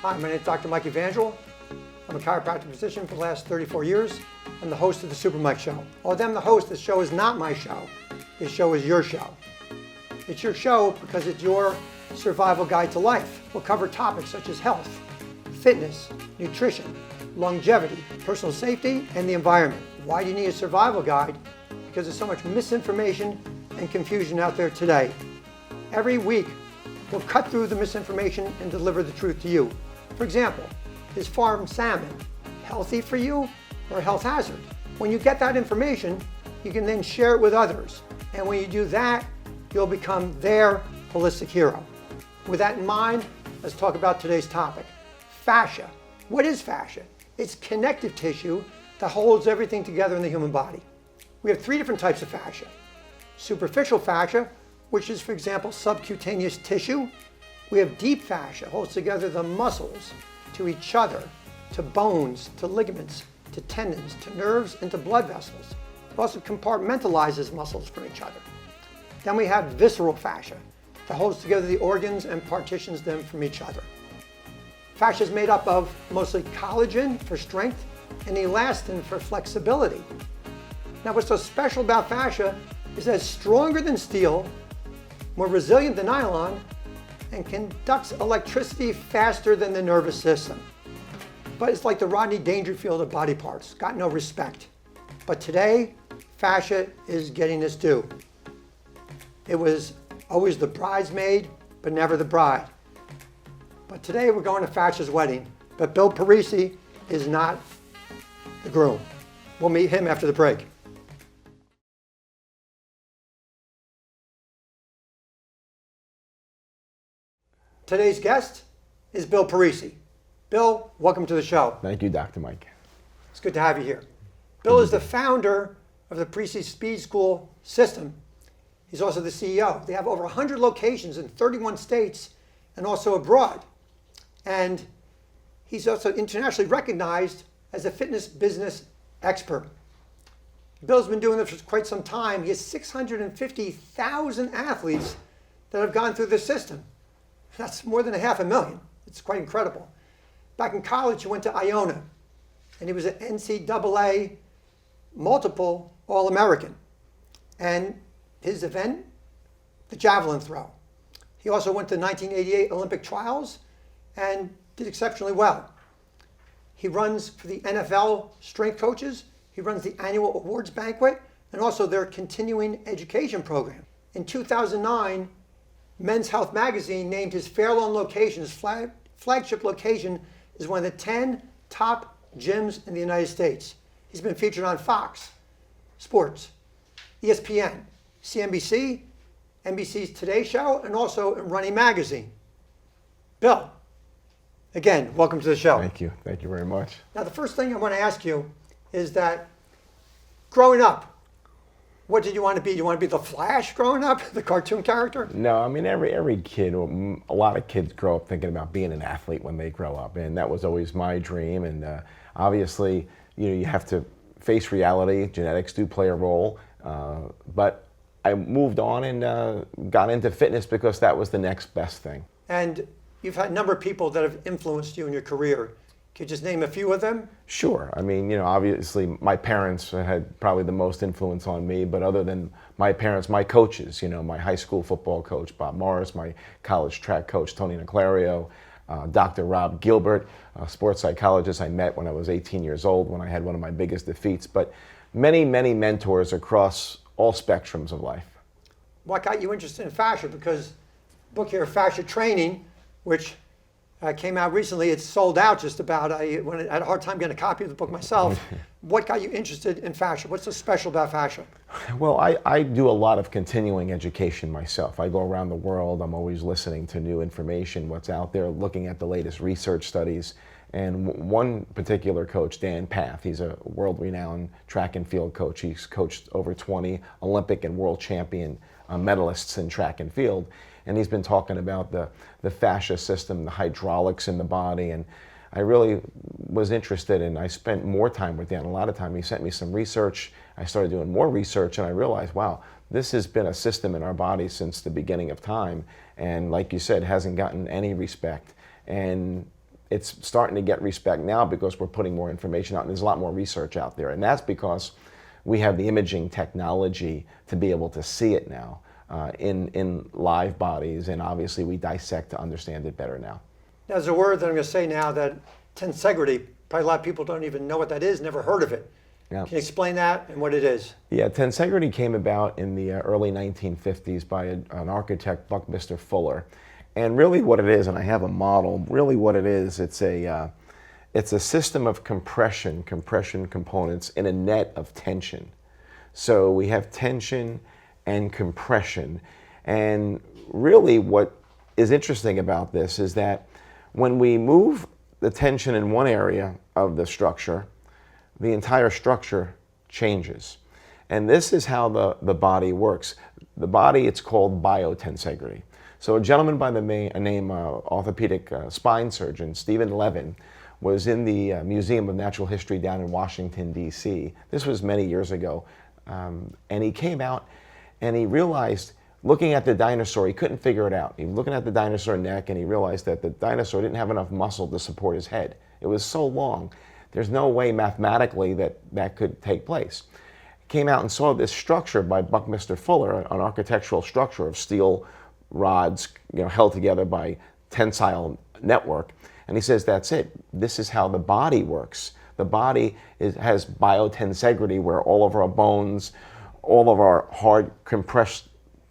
Hi, my name is Dr. Mike Evangel. I'm a chiropractic physician for the last 34 years. I'm the host of the Super Mike Show. Although I'm the host, this show is not my show. This show is your show. It's your show because it's your survival guide to life. We'll cover topics such as health, fitness, nutrition, longevity, personal safety, and the environment. Why do you need a survival guide? Because there's so much misinformation and confusion out there today. Every week, we'll cut through the misinformation and deliver the truth to you. For example, is farmed salmon healthy for you or a health hazard? When you get that information, you can then share it with others. And when you do that, you'll become their holistic hero. With that in mind, let's talk about today's topic, fascia. What is fascia? It's connective tissue that holds everything together in the human body. We have three different types of fascia. Superficial fascia, which is, for example, subcutaneous tissue. We have deep fascia, holds together the muscles to each other, to bones, to ligaments, to tendons, to nerves, and to blood vessels. It also compartmentalizes muscles from each other. Then we have visceral fascia that holds together the organs and partitions them from each other. Fascia is made up of mostly collagen for strength and elastin for flexibility. Now, what's so special about fascia is that it's stronger than steel, more resilient than nylon, and conducts electricity faster than the nervous system. But it's like the Rodney Dangerfield of body parts, got no respect. But today, fascia is getting its due. It was always the bridesmaid, but never the bride. But today we're going to fascia's wedding, but Bill Parisi is not the groom. We'll meet him after the break. Today's guest is Bill Parisi. Bill, welcome to the show. Thank you, Dr. Mike. It's good to have you here. Bill is the founder of the Parisi Speed School system. He's also the CEO. They have over 100 locations in 31 states and also abroad. And he's also internationally recognized as a fitness business expert. Bill's been doing this for quite some time. He has 650,000 athletes that have gone through the system. That's more than 500,000. It's quite incredible. Back in college, he went to Iona, and he was an NCAA multiple All-American. And his event, the javelin throw. He also went to the 1988 Olympic trials and did exceptionally well. He runs for the NFL strength coaches. He runs the annual awards banquet and also their continuing education program. In 2009, Men's Health magazine named his Fairlawn location, his flagship location, is one of the 10 top gyms in the United States. He's been featured on Fox Sports, ESPN, CNBC, NBC's Today Show, and also in Running Magazine. Bill, again, welcome to the show. Thank you. Thank you very much. Now, the first thing I want to ask you is that growing up, what did you want to be? You want to be the Flash growing up, the cartoon character? No, I mean, every kid, or a lot of kids grow up thinking about being an athlete when they grow up, and that was always my dream. And obviously, you have to face reality. Genetics do play a role, but I moved on and got into fitness because that was the next best thing. And you've had a number of people that have influenced you in your career. Can you just name a few of them? Sure. I mean, obviously my parents had probably the most influence on me, but other than my parents, my coaches, my high school football coach, Bob Morris, my college track coach, Tony Niclario, Dr. Rob Gilbert, a sports psychologist I met when I was 18 years old when I had one of my biggest defeats, but many, many mentors across all spectrums of life. What got you interested in fascia? Because the book here, Fascia Training, which came out recently, it's sold out just about. I had a hard time getting a copy of the book myself. What got you interested in fascia? What's so special about fascia? Well, I do a lot of continuing education myself. I go around the world. I'm always listening to new information, what's out there, looking at the latest research studies. And one particular coach, Dan Path, he's a world-renowned track and field coach. He's coached over 20 Olympic and world champion medalists in track and field. And he's been talking about the fascia system, the hydraulics in the body, and I really was interested, and I spent more time with Dan. A lot of time. He sent me some research. I started doing more research, and I realized, wow, this has been a system in our body since the beginning of time, and like you said, hasn't gotten any respect. And it's starting to get respect now because we're putting more information out, and there's a lot more research out there. And that's because we have the imaging technology to be able to see it now in live bodies, and obviously we dissect to understand it better now. Now, there's a word that I'm going to say now that tensegrity, probably a lot of people don't even know what that is, never heard of it. Yeah. Can you explain that and what it is? Yeah, tensegrity came about in the early 1950s by an architect, Buckminster Fuller. And really what it is, and I have a model, really what it is, it's a system of compression components in a net of tension. So we have tension and compression. And really what is interesting about this is that when we move the tension in one area of the structure, the entire structure changes. And this is how the body works. The body, it's called biotensegrity. So a gentleman by the name orthopedic spine surgeon, Stephen Levin, was in the Museum of Natural History down in Washington, D.C. This was many years ago. And he came out and he realized, looking at the dinosaur, he couldn't figure it out. He was looking at the dinosaur neck and he realized that the dinosaur didn't have enough muscle to support his head. It was so long. There's no way mathematically that could take place. Came out and saw this structure by Buckminster Fuller, an architectural structure of steel rods, held together by tensile network. And he says, that's it. This is how the body works. The body has biotensegrity, where all of our bones, all of our hard compressed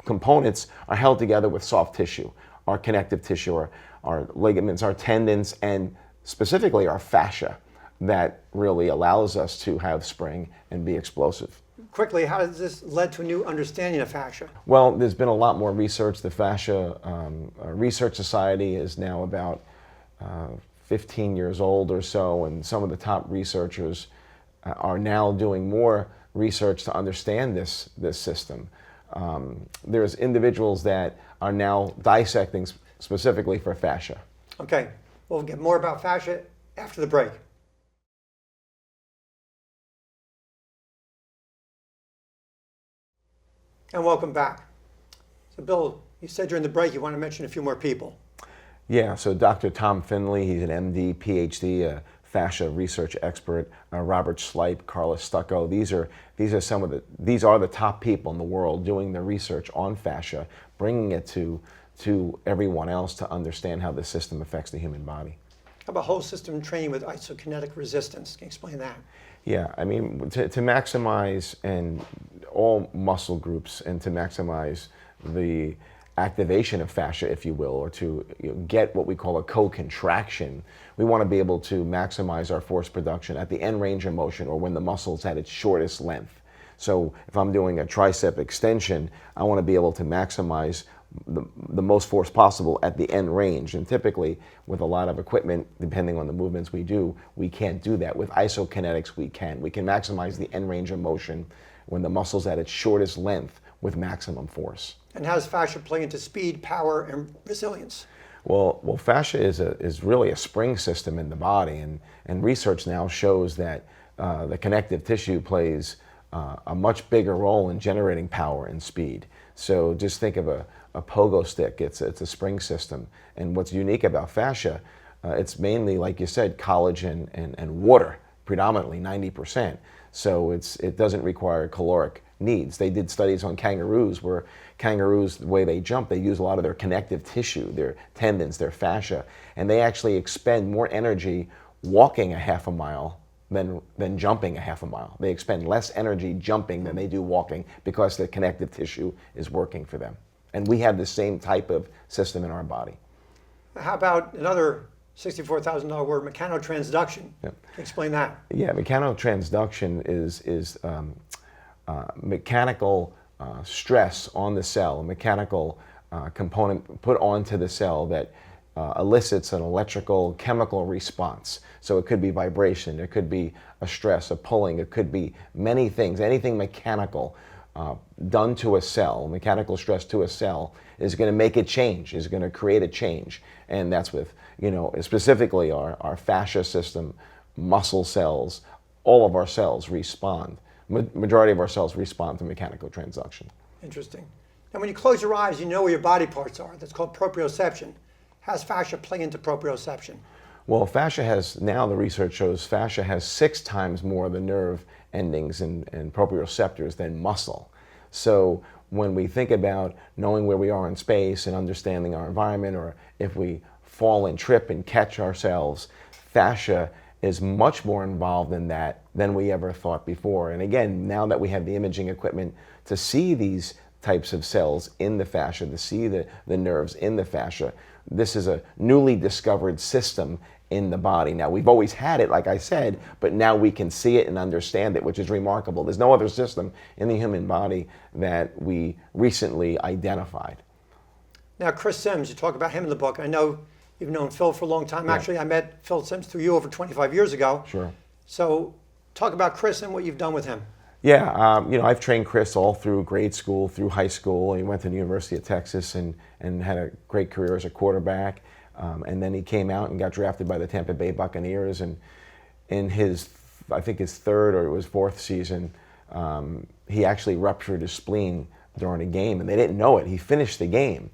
components are held together with soft tissue, our connective tissue, our ligaments, our tendons, and specifically our fascia that really allows us to have spring and be explosive. Quickly, how has this led to a new understanding of fascia? Well, there's been a lot more research. The Fascia Research Society is now about 15 years old or so, and some of the top researchers are now doing more research to understand this system. There's individuals that are now dissecting specifically for fascia. Okay, we'll get more about fascia after the break. And welcome back. So Bill, you said during the break you want to mention a few more people. Yeah, so Dr. Tom Finley, he's an MD, PhD, a fascia research expert. Robert Slipe, Carla Stucco. These are the top people in the world doing the research on fascia, bringing it to everyone else to understand how the system affects the human body. How about whole system training with isokinetic resistance? Can you explain that? Yeah, I mean, to maximize and all muscle groups and to maximize the activation of fascia, if you will, or to get what we call a co-contraction, we want to be able to maximize our force production at the end range of motion, or when the muscle's at its shortest length. So if I'm doing a tricep extension, I want to be able to maximize the most force possible at the end range. And typically, with a lot of equipment, depending on the movements we do, we can't do that. With isokinetics, we can. We can maximize the end range of motion when the muscle's at its shortest length with maximum force. And how does fascia play into speed, power, and resilience? Well, fascia is really a spring system in the body, and research now shows that the connective tissue plays a much bigger role in generating power and speed. So just think of a pogo stick. It's a spring system, and what's unique about fascia, it's mainly, like you said, collagen and water, predominantly 90%. So it doesn't require caloric needs. They did studies on kangaroos where kangaroos, the way they jump, they use a lot of their connective tissue, their tendons, their fascia, and they actually expend more energy walking a half a mile than jumping a half a mile. They expend less energy jumping than they do walking because the connective tissue is working for them. And we have the same type of system in our body. How about another $64,000 word, mechanotransduction? Yep. Explain that. Yeah, mechanotransduction is mechanical stress on the cell, a mechanical component put onto the cell that elicits an electrical chemical response. So it could be vibration, it could be a stress, a pulling, it could be many things. Anything mechanical done to a cell, mechanical stress to a cell, is going to make it change, is going to create a change. And that's with, specifically our fascia system, muscle cells, all of our cells respond. Majority of our cells respond to mechanical transduction. Interesting. And when you close your eyes, you know where your body parts are. That's called proprioception. How does fascia play into proprioception? Well, fascia has, now the research shows fascia has 6 times more of the nerve endings and proprioceptors than muscle. So when we think about knowing where we are in space and understanding our environment, or if we fall and trip and catch ourselves, fascia is much more involved in that than we ever thought before. And again, now that we have the imaging equipment to see these types of cells in the fascia, to see the nerves in the fascia, this is a newly discovered system in the body. Now, we've always had it, like I said, but now we can see it and understand it, which is remarkable. There's no other system in the human body that we recently identified. Now, Chris Sims, you talk about him in the book. I know you've known Phil for a long time. Yeah. Actually, I met Phil Sims through you over 25 years ago. Sure. So talk about Chris and what you've done with him. Yeah, I've trained Chris all through grade school, through high school. He went to the University of Texas and had a great career as a quarterback. And then he came out and got drafted by the Tampa Bay Buccaneers. And in his, I think his 3rd or it was 4th season, he actually ruptured his spleen during a game, and they didn't know it. He finished the game.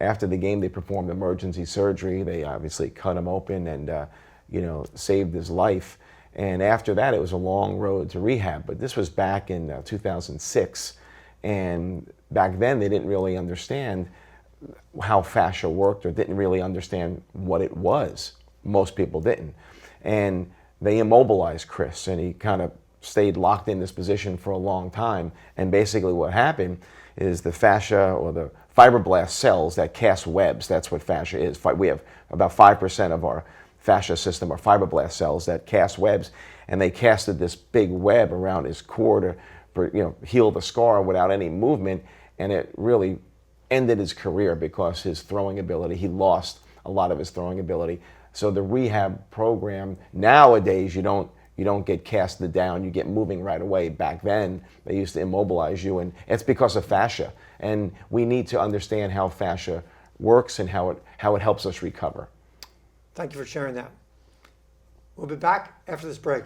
After the game, they performed emergency surgery. They obviously cut him open and, saved his life. And after that, it was a long road to rehab. But this was back in 2006. And back then, they didn't really understand how fascia worked, or didn't really understand what it was. Most people didn't. And they immobilized Chris, and he kind of stayed locked in this position for a long time. And basically what happened is the fascia, or the fibroblast cells that cast webs, that's what fascia is. We have about 5% of our fascia system are fibroblast cells that cast webs, and they casted this big web around his core to heal the scar without any movement, and it really ended his career because his throwing ability, he lost a lot of his throwing ability. So the rehab program, nowadays you don't get casted down, you get moving right away. Back then, they used to immobilize you, and it's because of fascia. And we need to understand how fascia works and how it helps us recover. Thank you for sharing that. We'll be back after this break.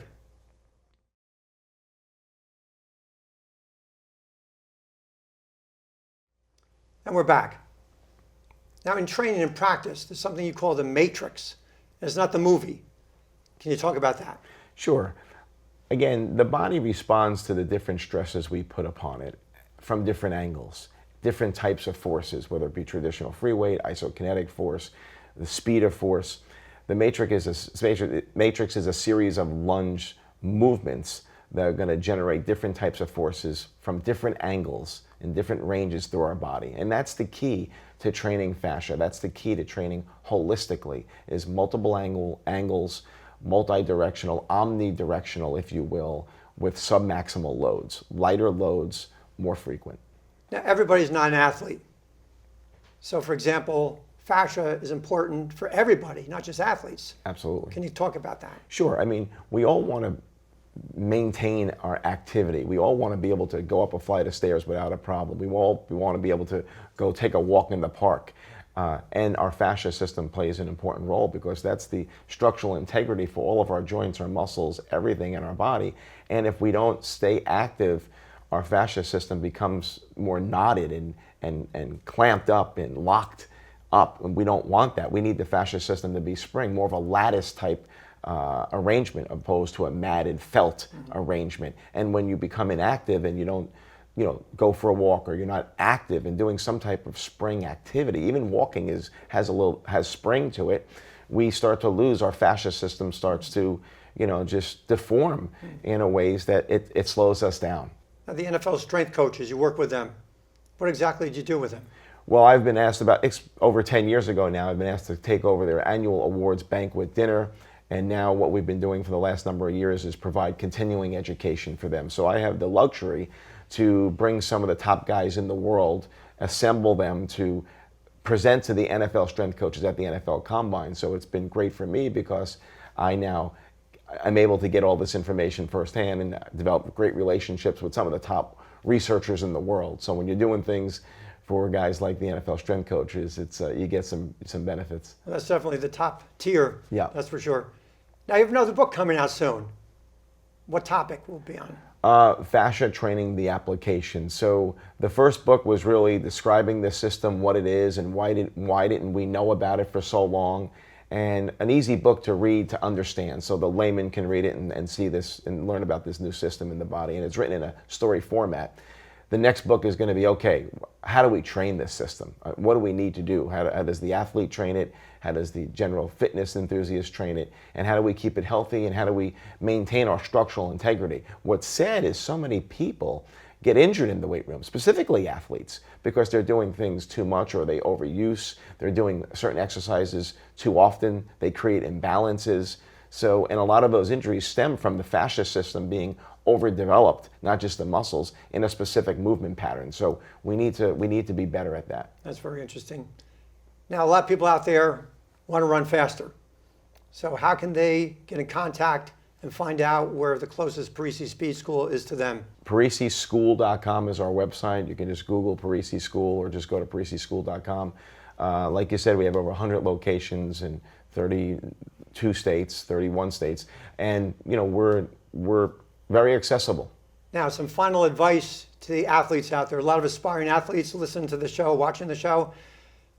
And we're back. Now, in training and practice, there's something you call the matrix. It's not the movie. Can you talk about that? Sure. Again, the body responds to the different stresses we put upon it from different angles, different types of forces, whether it be traditional free weight, isokinetic force, the speed of force. The matrix is a series of lunge movements that are going to generate different types of forces from different angles and different ranges through our body. And that's the key to training fascia. That's the key to training holistically, is multiple angles, multi-directional, omnidirectional, if you will, with submaximal loads. Lighter loads, more frequent. Now, everybody's not an athlete. So, for example, fascia is important for everybody, not just athletes. Absolutely. Can you talk about that? Sure. I mean, we all want to maintain our activity. We all want to be able to go up a flight of stairs without a problem. We want to be able to go take a walk in the park. And our fascia system plays an important role because that's the structural integrity for all of our joints, our muscles, everything in our body. And if we don't stay active, our fascia system becomes more knotted and clamped up and locked up. And we don't want that. We need the fascia system to be spring, more of a lattice type arrangement opposed to a matted felt arrangement. And when you become inactive and you don't go for a walk, or you're not active and doing some type of spring activity, even walking has spring to it, we start to lose, our fascia system starts to just deform in a ways that it slows us down. Now, the NFL strength coaches, you work with them. What exactly did you do with them? Well, I've been asked over 10 years ago now, I've been asked to take over their annual awards banquet dinner. And now what we've been doing for the last number of years is provide continuing education for them. So I have the luxury to bring some of the top guys in the world, assemble them to present to the NFL strength coaches at the NFL Combine. So it's been great for me because I'm able to get all this information firsthand and develop great relationships with some of the top researchers in the world. So when you're doing things for guys like the NFL strength coaches, you get some benefits. Well, that's definitely the top tier. Yeah, that's for sure. Now, you have another book coming out soon. What topic will it be on? Fascia training, the application. So the first book was really describing the system, what it is, and why didn't we know about it for so long. and an easy book to read to understand, so the layman can read it and see this and learn about this new system in the body. And it's written in a story format. The next book is going to be, okay, how do we train this system? What do we need to do? How does the athlete train it? How does the general fitness enthusiast train it? And how do we keep it healthy? And how do we maintain our structural integrity? What's sad is so many people get injured in the weight room, specifically athletes, because they're doing things too much or they overuse. They're doing certain exercises too often. They create imbalances. So, and a lot of those injuries stem from the fascia system being overdeveloped, not just the muscles, in a specific movement pattern. So we need to be better at that. That's very interesting. Now, a lot of people out there want to run faster. So how can they get in contact and find out where the closest Parisi Speed School is to them? ParisiSchool.com is our website. You can just Google Parisi School or just go to ParisiSchool.com. Like you said, we have over 100 locations in 32 states, 31 states, and we're very accessible. Now, some final advice to the athletes out there. A lot of aspiring athletes listening to the show, watching the show.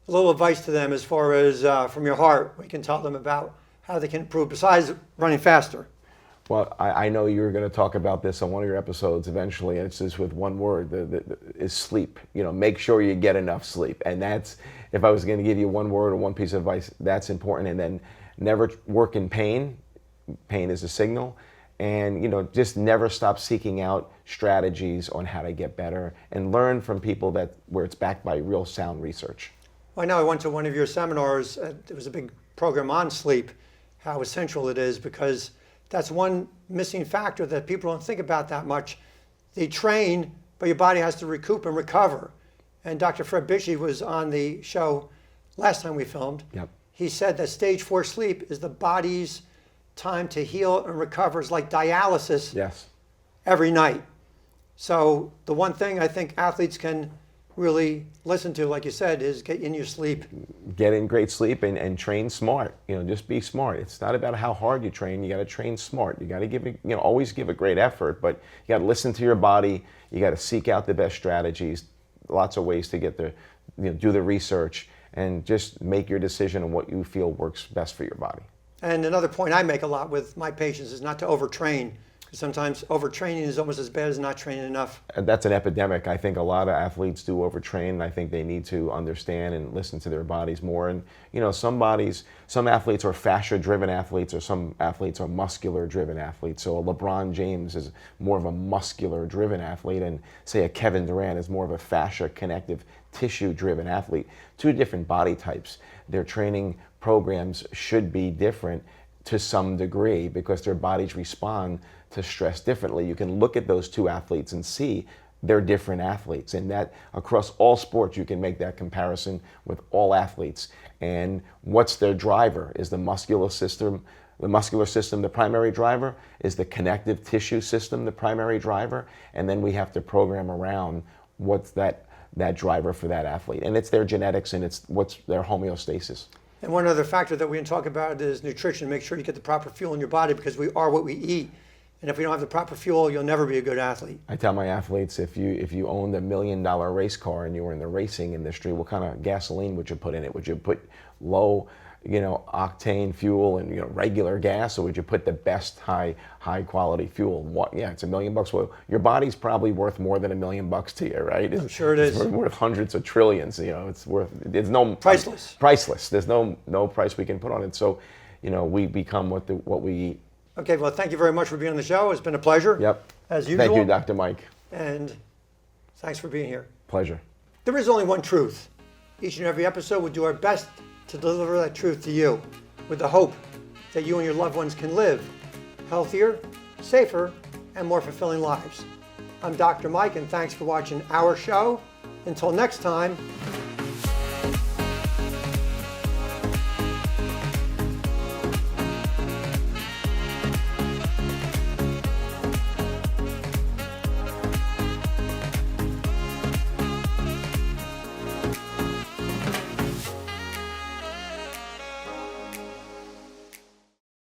A little advice to them as far as from your heart, we can tell them about how they can improve besides running faster. Well, I know you're going to talk about this on one of your episodes eventually. It's just with one word, is sleep. Make sure you get enough sleep. And that's, if I was going to give you one word or one piece of advice, that's important. And then never work in pain. Pain is a signal. And, just never stop seeking out strategies on how to get better and learn from people where it's backed by real sound research. Well, I know I went to one of your seminars. There was a big program on sleep, how essential it is, because that's one missing factor that people don't think about that much. They train, but your body has to recoup and recover. And Dr. Fred Bichy was on the show last time we filmed. Yep. He said that stage 4 sleep is the body's time to heal and recover. It's like dialysis. Yes. Every night. So the one thing I think athletes can really listen to, like you said, is get in your sleep. Get in great sleep and train smart. Just be smart. It's not about how hard you train. You got to train smart. You got to give it, always give a great effort, but you got to listen to your body. You got to seek out the best strategies. Lots of ways to get the, do the research and just make your decision on what you feel works best for your body. And another point I make a lot with my patients is not to overtrain. Sometimes overtraining is almost as bad as not training enough. That's an epidemic. I think a lot of athletes do overtrain, and I think they need to understand and listen to their bodies more. And some athletes are fascia-driven athletes, or some athletes are muscular-driven athletes. So a LeBron James is more of a muscular-driven athlete, and say a Kevin Durant is more of a fascia connective tissue-driven athlete. Two different body types. Their training programs should be different to some degree because their bodies respond to stress differently. You can look at those two athletes and see they're different athletes, and that across all sports you can make that comparison with all athletes. And what's their driver? Is the muscular system the primary driver? Is the connective tissue system the primary driver? And then we have to program around what's that driver for that athlete. And it's their genetics and it's what's their homeostasis. And one other factor that we can talk about is nutrition. Make sure you get the proper fuel in your body because we are what we eat. And if we don't have the proper fuel, you'll never be a good athlete. I tell my athletes, if you owned $1 million race car and you were in the racing industry, what kind of gasoline would you put in it? Would you put low, octane fuel and regular gas, or would you put the best high quality fuel? It's $1 million. Well, your body's probably worth more than $1 million to you, right? I'm sure it is. It's worth hundreds of trillions. It's priceless. Priceless. There's no price we can put on it. So, we become what we eat. Okay, well, thank you very much for being on the show. It's been a pleasure. Yep. As usual. Thank you, Dr. Mike. And thanks for being here. Pleasure. There is only one truth. Each and every episode, we do our best to deliver that truth to you with the hope that you and your loved ones can live healthier, safer, and more fulfilling lives. I'm Dr. Mike, and thanks for watching our show. Until next time,